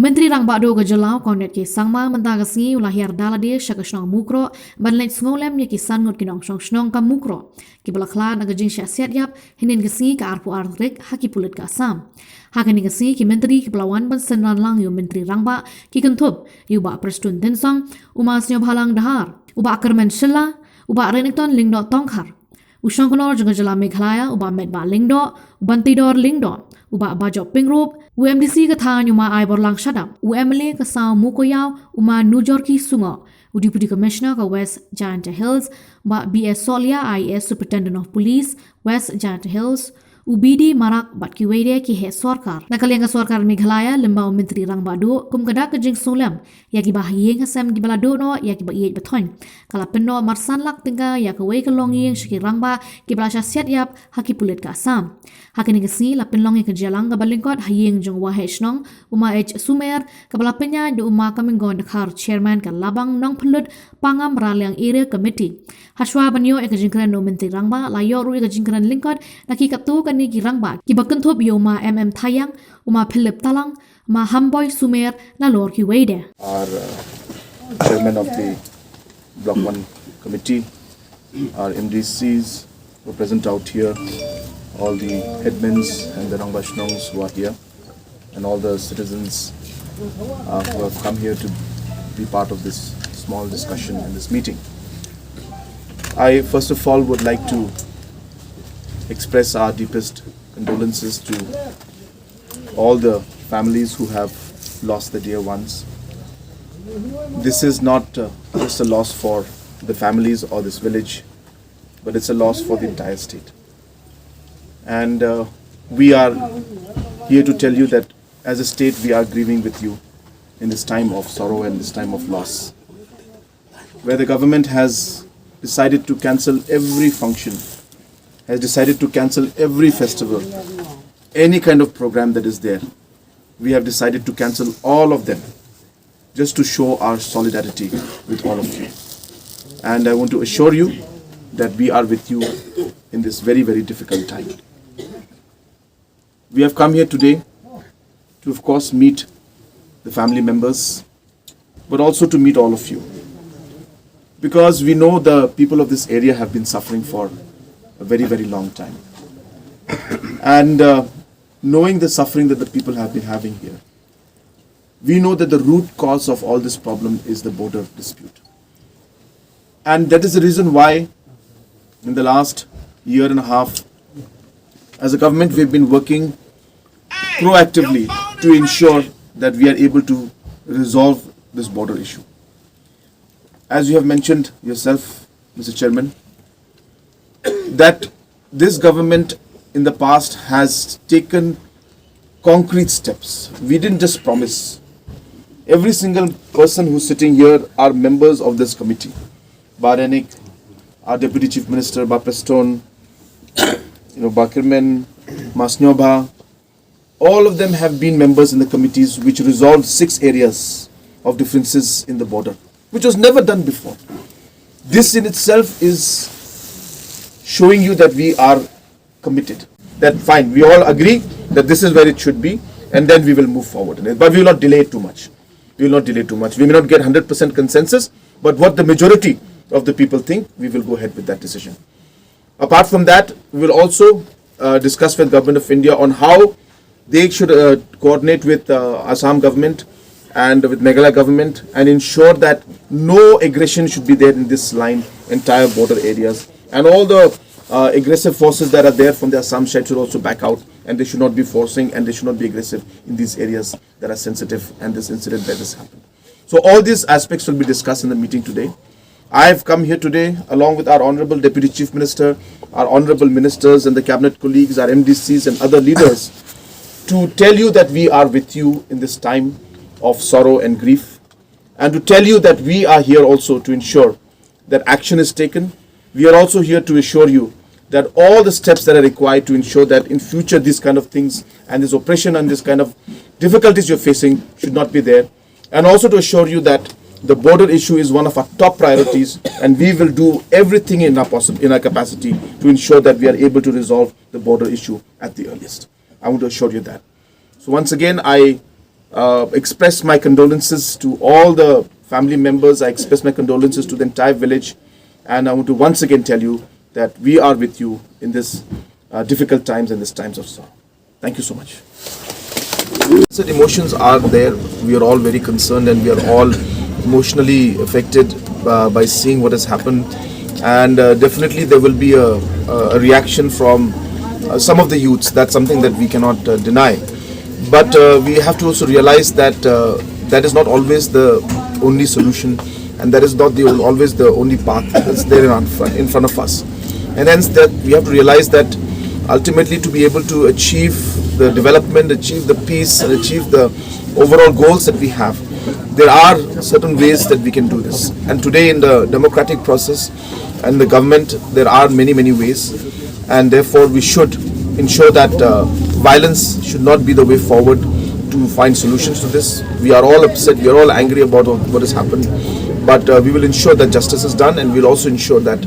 Menteri Rangba do ke Jylla konet ke sangma mentah ke sngi lahir dalade syakashnong Mukroh banlek Sngewlem ye ke sangot kinong shnong kam Mukroh Kiba Khlad ke Jing Siat yap hinin ke sngi ke arpu artrik haki pulit ke Assam hakini ke sngi ke menteri ke pelawan ban senran lang yu menteri Rangba ki kentup yu ba prestun tensong uma snyo bhalang dahar uba kermen Shilong uba renekton lingdo tongkhar Usang konor juga Jylla Meghalaya uba medba lingdo uban tidor lingdo uba bajop pingrop UMDC ke tha nyuma ai borlang shadam UMLA ke saw mukoyaw uma nujorki sungo Deputy Commissioner ke West Jaintia Hills uba BS Solia IS Superintendent of Police West Jaintia Hills UBD marak bat kiwede ki he sorkar nakaliang ke sorkar Meghalaya lembau menteri Rangba do kum kada ke Jing Sngewlem ya ki bah yeng hasam ki balado no ya ki ba yej beton kala penno marsan lak tingga ya ke wei ke longyeng shiki Rangba ki bala Siat yap haki pulit ke Assam hakini ke si la penlong ke Jillang ke balingkot hayeng jong wa he shnong uma h sumer ke bala penya de uma kaminggon dekhar chairman ke labang nong pulut pangam raliang area committee haswa banyo ke jingkran no menteri Rangba la yo ru ke jingkran lingkot naki kaptu ni ki Rangba ki bakentop yo ma thayang uma philip talang ma hamboy sumer na lor ki wede our chairman of the block 1 committee, our MDCs were present out here, all the headmans and the Rangbashnongs who are here, and all the citizens who have come here to be part of this small discussion in this meeting. I first of all would like to express our deepest condolences to all the families who have lost their dear ones. This is not just a loss for the families or this village, but it's a loss for the entire state. And we are here to tell you that as a state we are grieving with you in this time of sorrow and this time of loss, where the government has decided to cancel every function, has decided to cancel every festival, any kind of program that is there. We have decided to cancel all of them just to show our solidarity with all of you. And I want to assure you that we are with you in this very, very difficult time. We have come here today to, of course, meet the family members, but also to meet all of you. Because we know the people of this area have been suffering for a very, very long time. And knowing the suffering that the people have been having here, we know that the root cause of all this problem is the border dispute. And that is the reason why in the last year and a half, as a government, we've been working proactively to ensure that we are able to resolve this border issue. As you have mentioned yourself, Mr. Chairman, that this government in the past has taken concrete steps. We didn't just promise. Every single person who's sitting here are members of this committee. Barenik, our Deputy Chief Minister, Preston, Bakirmen, Masnyoba, all of them have been members in the committees which resolved 6 areas of differences in the border, which was never done before. This in itself is showing you that we are committed. That fine, we all agree that this is where it should be, and then we will move forward. But we will not delay it too much. We will not delay too much. We may not get 100% consensus, but what the majority of the people think, we will go ahead with that decision. Apart from that, we will also discuss with the Government of India on how they should coordinate with Assam government and with Meghalaya government and ensure that no aggression should be there in this line, entire border areas. And all the aggressive forces that are there from the Assam side should also back out, and they should not be forcing and they should not be aggressive in these areas that are sensitive and this incident that has happened. So all these aspects will be discussed in the meeting today. I have come here today along with our Honorable Deputy Chief Minister, our Honorable Ministers and the Cabinet colleagues, our MDCs and other leaders to tell you that we are with you in this time of sorrow and grief, and to tell you that we are here also to ensure that action is taken. We are also here to assure you that all the steps that are required to ensure that in future these kind of things and this oppression and this kind of difficulties you're facing should not be there. And also to assure you that the border issue is one of our top priorities, and we will do everything in our capacity to ensure that we are able to resolve the border issue at the earliest. I want to assure you that. So once again, I express my condolences to all the family members. I express my condolences to the entire village. And I want to once again tell you that we are with you in this difficult times and these times of sorrow. Thank you so much. So the emotions are there. We are all very concerned and we are all emotionally affected by seeing what has happened. And definitely there will be a reaction from some of the youths. That's something that we cannot deny. But we have to also realize that that is not always the only solution, and that is not always the only path that's there in front of us. And hence that we have to realize that ultimately to be able to achieve the development, achieve the peace, and achieve the overall goals that we have, there are certain ways that we can do this. And today in the democratic process and the government, there are many ways, and therefore we should ensure that violence should not be the way forward to find solutions to this. We are all upset, we are all angry about what has happened, but we will ensure that justice is done, and we'll also ensure that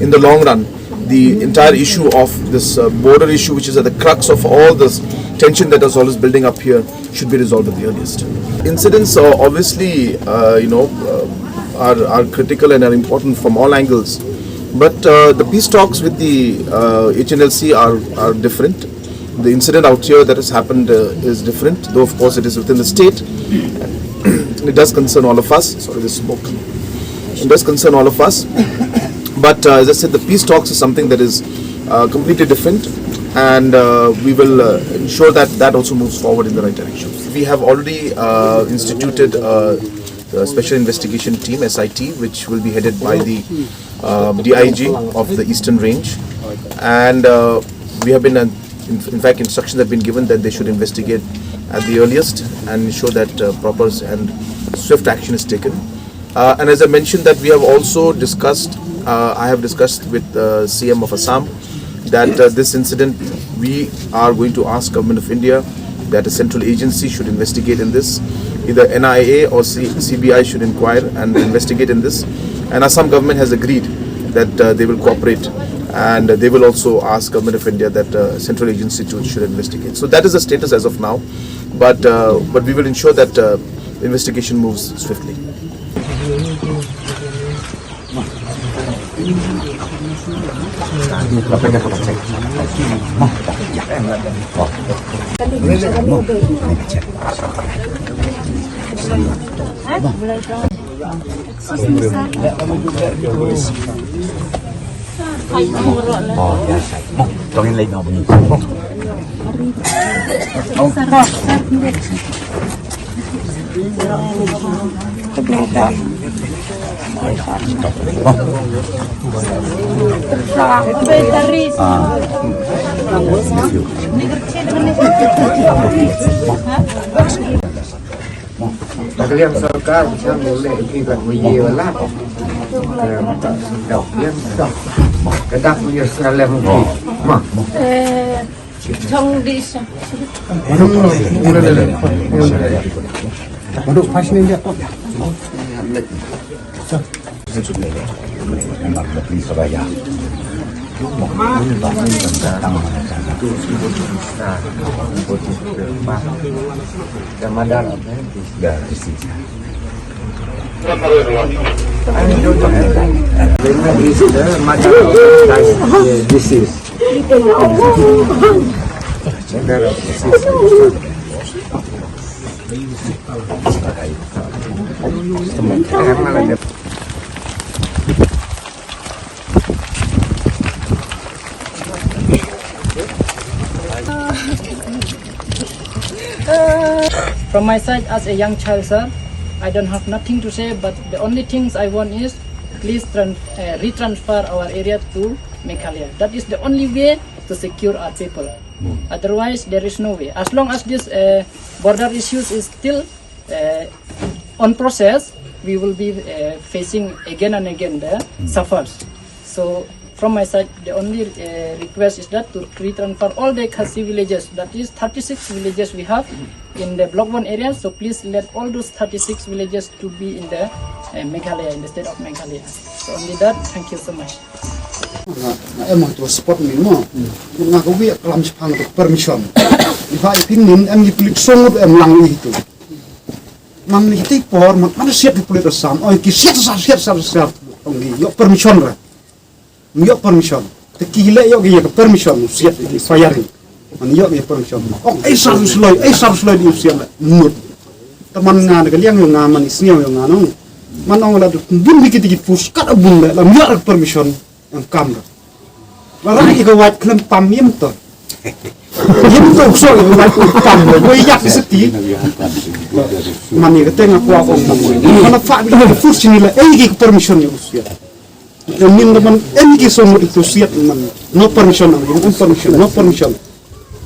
in the long run the entire issue of this border issue, which is at the crux of all this tension that is always building up here, should be resolved at the earliest. Incidents obviously are critical and are important from all angles, but the peace talks with the HNLC are different. The incident out here that has happened is different, though of course it is within the state. It does concern all of us. Sorry, the smoke. It does concern all of us. But as I said, the peace talks is something that is completely different, and we will ensure that that also moves forward in the right direction. We have already instituted a special investigation team, SIT, which will be headed by the DIG of the Eastern Range, and we have been, in fact, instructions have been given that they should investigate at the earliest and ensure that proper and swift action is taken. And as I mentioned, that we have also discussed, I have discussed with CM of Assam that this incident, we are going to ask Government of India that a central agency should investigate in this. Either NIA or CBI should inquire and investigate in this. And Assam government has agreed that they will cooperate, and they will also ask Government of India that central agency should investigate. So that is the status as of now, but we will ensure that investigation moves swiftly. Kalian sarkar bisa mulai kita menyewa dok yang kedak punya Sngewlem mah jong di Duduk pas ni dia. From my side, as a young child, sir, I don't have nothing to say, but the only things I want is please retransfer our area to Meghalaya. That is the only way to secure our people. Otherwise, there is no way. As long as this border issues is still on process, we will be facing again and again the suffers. So from my side, the only request is that to retransfer all the Khasi villages, that is 36 villages we have in the block 1 area. So please let all those 36 villages to be in the Meghalaya, in the state of Meghalaya. So only that, thank you so much. Em to support me mo nga ko wi klam spang to permission if I pin nin em ni klik song em lang wi to มันที่ปอร์มันเสียดผลิตสามกี่เสียดตรงนี้ยก permission เลยยก permission แต่กี่เล่ยกกี่ permission เสียดที่ firing มันยกกี่ permission ไอ้สารสลอยดิเสียดหมดแต่มันงานก็เลี้ยงอยู่งานมันเสียอยู่งานนู้นมันเอาละบุญมีกี่ฟุสกัดบุญเลยแล้วยก permission yang kamera. Lalu ikaw wat kelam pamim to. Yim to so ikaw wat pam mo yak seti. Mani ka tenga ko ako mo. Kana fa bi fursi nila gi permission ni usia. Yang min man gi so mo itu siat man no permission no permission.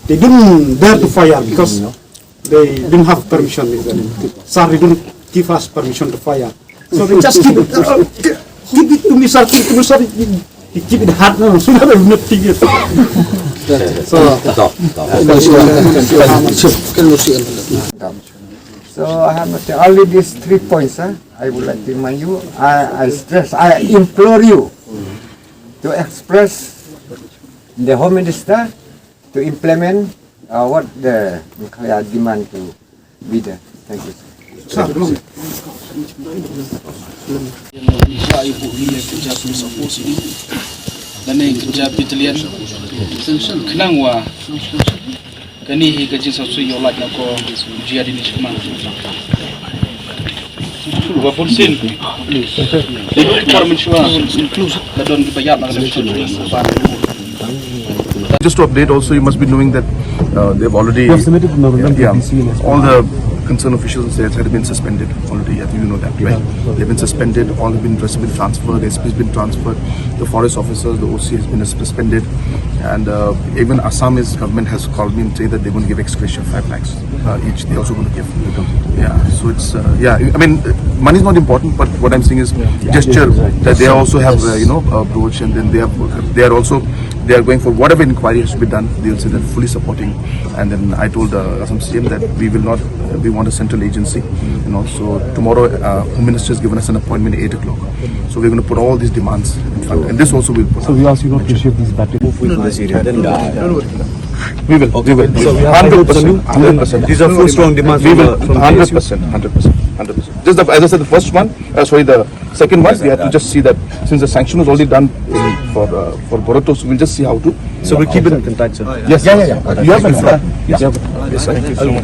They didn't dare to fire because they didn't have permission. Sorry, didn't give us permission to fire. So they just keep it to me, sir. Keep it hard now. So now I'm not thinking it. So I have only these 3 points. I would like to remind you. I implore you to express the Home Minister to implement what the Meghalaya demand to be there. Thank you. Dane kerja pitalian kenang wa kani hi ka jin sa su yo lak na ko jia di ni chuma wa polsin le department shwa include la don bayar na Just to update also, you must be knowing that they've already submitted the memorandum all the concerned officials and states have been suspended already. I think you know that, right? They've been suspended, all have been transferred, SP has been transferred, the forest officers, the OC has been suspended, and even Assam's government has called me and say that they're going to give ex gratia 5 lakhs each. They're also going to give. Yeah, so it's, I mean, money is not important, but what I'm saying is gesture that they also have, approach, and then they are going for whatever inquiry has to be done. They'll say they're fully supporting. And then I told Assam CM that we want a central agency. So tomorrow, Home Minister has given us an appointment at 8 o'clock. So we're going to put all these demands in front. And this also will put. So we ask you not to shift these batteries. We will. So we have 100%. These are full strong demands. We will 100%. Just as I said, the first one, the second one, we have to just see that since the sanction was already done for Borotos, we'll just see how to. So we'll keep it in contact, sir. Yes. You have my phone. Yes.